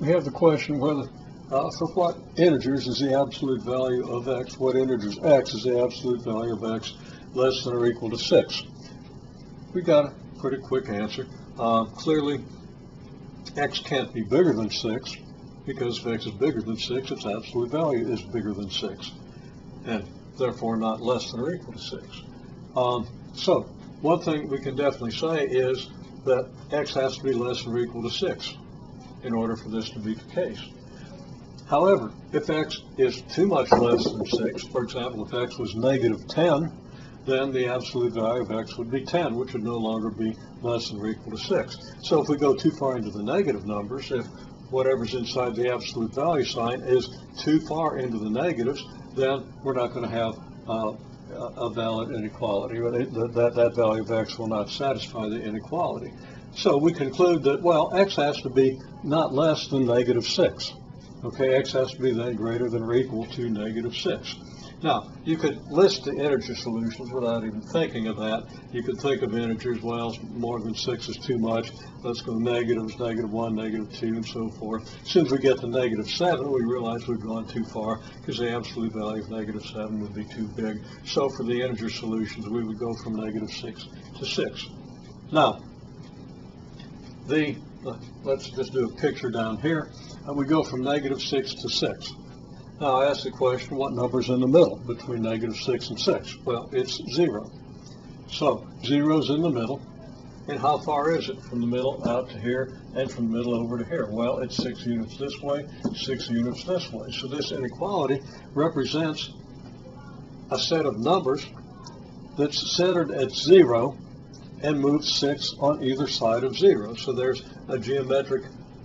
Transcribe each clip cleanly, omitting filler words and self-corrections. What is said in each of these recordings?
we have the question whether for what integers is the absolute value of x, what integers x is the absolute value of x less than or equal to 6. We got a pretty quick answer. Clearly, x can't be bigger than 6, because if x is bigger than 6, its absolute value is bigger than 6, and therefore not less than or equal to 6. So one thing we can definitely say is that x has to be less than or equal to 6 in order for this to be the case. However, if x is too much less than 6, for example, if x was negative 10, then the absolute value of x would be 10, which would no longer be less than or equal to 6. So if we go too far into the negative numbers, if whatever's inside the absolute value sign is too far into the negatives, then we're not going to have a valid inequality. That value of x will not satisfy the inequality. So we conclude that, well, x has to be not less than negative 6. Okay, x has to be then greater than or equal to negative 6. Now, you could list the integer solutions without even thinking of that. You could think of integers, well, more than 6 is too much. Let's go negatives, negative 1, negative 2, and so forth. As soon as we get to negative 7, we realize we've gone too far because the absolute value of negative 7 would be too big. So for the integer solutions, we would go from negative 6 to 6. Now, let's just do a picture down here. We go from negative 6 to 6. Now I ask the question, what number's in the middle between negative 6 and 6? Well, it's 0. So 0's in the middle. And how far is it from the middle out to here and from the middle over to here? Well, it's 6 units this way, 6 units this way. So this inequality represents a set of numbers that's centered at 0 and moves 6 on either side of 0. So there's a geometric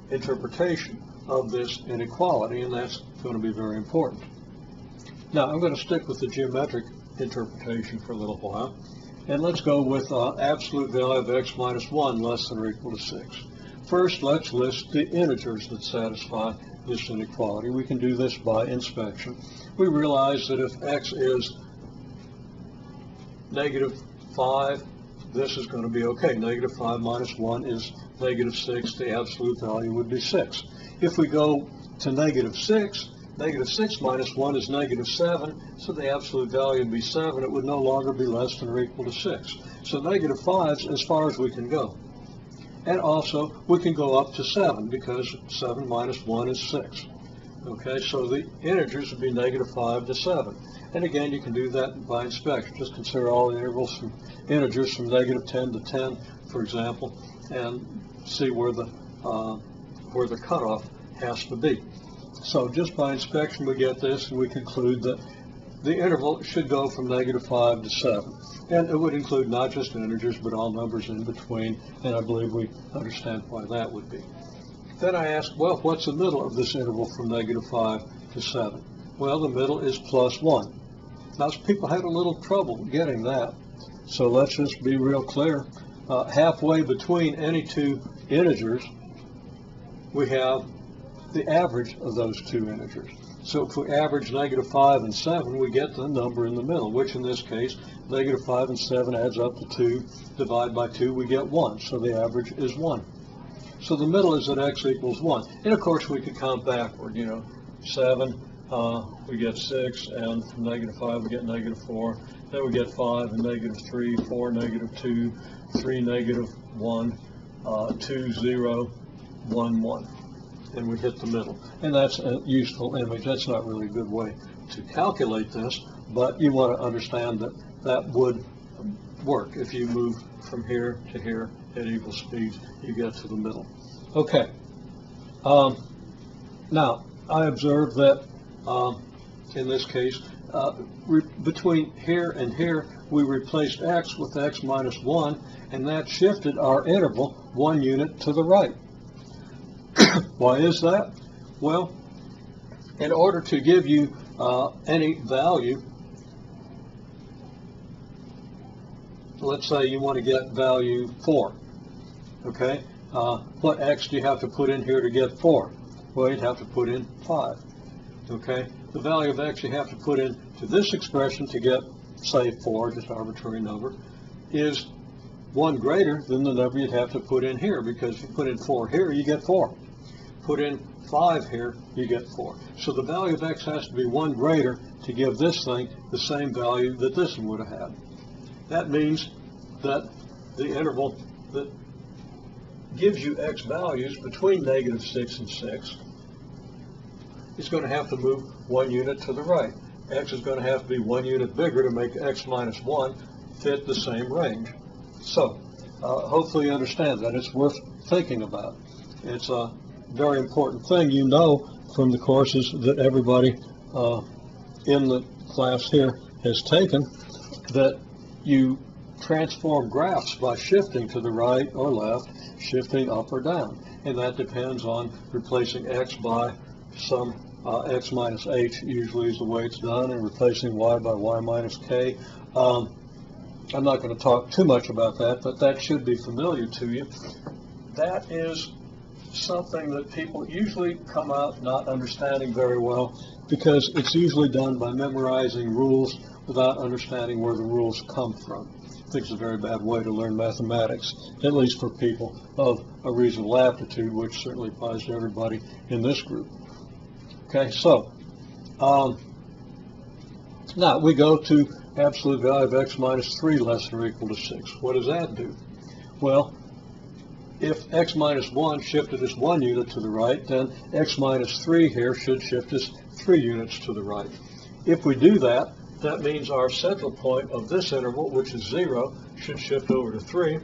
interpretation of this inequality, and that's going to be very important. Now, I'm going to stick with the geometric interpretation for a little while, and let's go with absolute value of x minus 1 less than or equal to 6. First, let's list the integers that satisfy this inequality. We can do this by inspection. We realize that if x is negative 5, this is going to be okay. Negative 5 minus 1 is negative 6. The absolute value would be 6. If we go to negative 6 minus 1 is negative 7, so the absolute value would be 7. It would no longer be less than or equal to 6. So negative 5 is as far as we can go. And also, we can go up to 7, because 7 minus 1 is 6. Okay, so the integers would be negative 5 to 7. And again, you can do that by inspection. Just consider all the intervals from integers from negative 10 to 10, for example, and see where the cutoff has to be. So just by inspection we get this, and we conclude that the interval should go from negative 5 to 7. And it would include not just integers, but all numbers in between, and I believe we understand why that would be. Then I ask, well, what's the middle of this interval from negative 5 to 7? Well, the middle is plus 1. Now, people had a little trouble getting that, so let's just be real clear. Halfway between any two integers, we have the average of those two integers. So if we average negative 5 and 7, we get the number in the middle, which in this case, negative 5 and 7 adds up to 2. Divide by 2, we get 1. So the average is 1. So the middle is at x equals 1. And of course, we could count backward. 7, we get 6, and from negative 5, we get negative 4. Then we get 5 and negative 3, 4, negative 2, 3, negative 1, 2, 0, 1, 1. And we hit the middle. And that's a useful image. That's not really a good way to calculate this, but you want to understand that that would work. If you move from here to here at equal speeds, you get to the middle. Okay. Now, I observe that in this case, between here and here, we replaced x with x minus 1, and that shifted our interval 1 unit to the right. Why is that? Well, in order to give you any value, let's say you want to get value 4, okay? What x do you have to put in here to get 4? Well, you'd have to put in 5, okay? The value of x you have to put into this expression to get, say, 4, just an arbitrary number, is 1 greater than the number you'd have to put in here, because if you put in 4 here, you get 4. Put in 5 here, you get 4. So the value of x has to be 1 greater to give this thing the same value that this one would have had. That means that the interval that gives you x values between -6 and 6 is going to have to move 1 unit to the right. X is going to have to be 1 unit bigger to make x minus 1 fit the same range. So hopefully you understand that. It's worth thinking about. It's a very important thing. You know from the courses that everybody in the class here has taken that you transform graphs by shifting to the right or left, shifting up or down. And that depends on replacing x by some x minus h, usually is the way it's done, and replacing y by y minus k. I'm not going to talk too much about that, but that should be familiar to you. That is something that people usually come out not understanding very well, because it's usually done by memorizing rules without understanding where the rules come from. I think it's a very bad way to learn mathematics, at least for people of a reasonable aptitude, which certainly applies to everybody in this group. Okay, so now we go to absolute value of x minus 3 less than or equal to 6. What does that do? Well, if x minus 1 shifted us 1 unit to the right, then x minus 3 here should shift us 3 units to the right. If we do that, that means our central point of this interval, which is 0, should shift over to 3,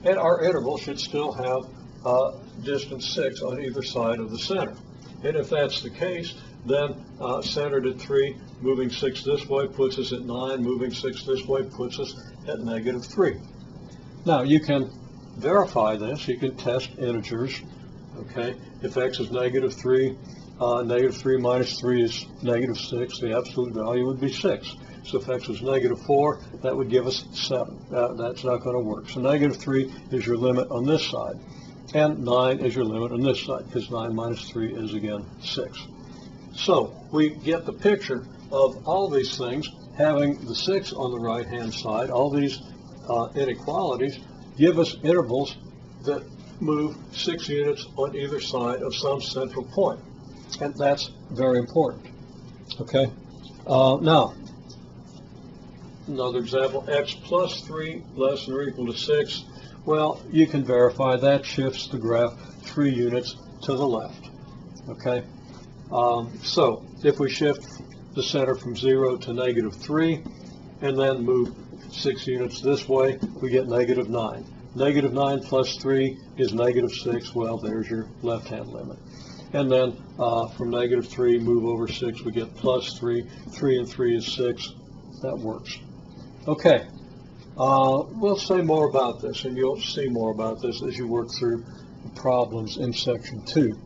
and our interval should still have distance 6 on either side of the center. And if that's the case, then centered at 3, moving 6 this way puts us at 9, moving 6 this way puts us at -3. Now you can verify this. You can test integers. Okay, if x is -3, -3 minus 3 is -6. The absolute value would be 6. So if x was -4, that would give us 7. That's not going to work. So -3 is your limit on this side, and 9 is your limit on this side, because 9 minus 3 is again 6. So we get the picture of all these things having the 6 on the right hand side. All these inequalities give us intervals that move 6 units on either side of some central point. And that's very important. Okay. Now, another example, x plus 3 less than or equal to 6. Well, you can verify that shifts the graph 3 units to the left. Okay. So if we shift the center from 0 to -3 and then move 6 units this way, we get -9. -9 plus 3 is -6. Well, there's your left-hand limit. And then from -3, move over 6, we get +3. 3 and 3 is 6. That works. Okay. We'll say more about this, and you'll see more about this as you work through the problems in section 2.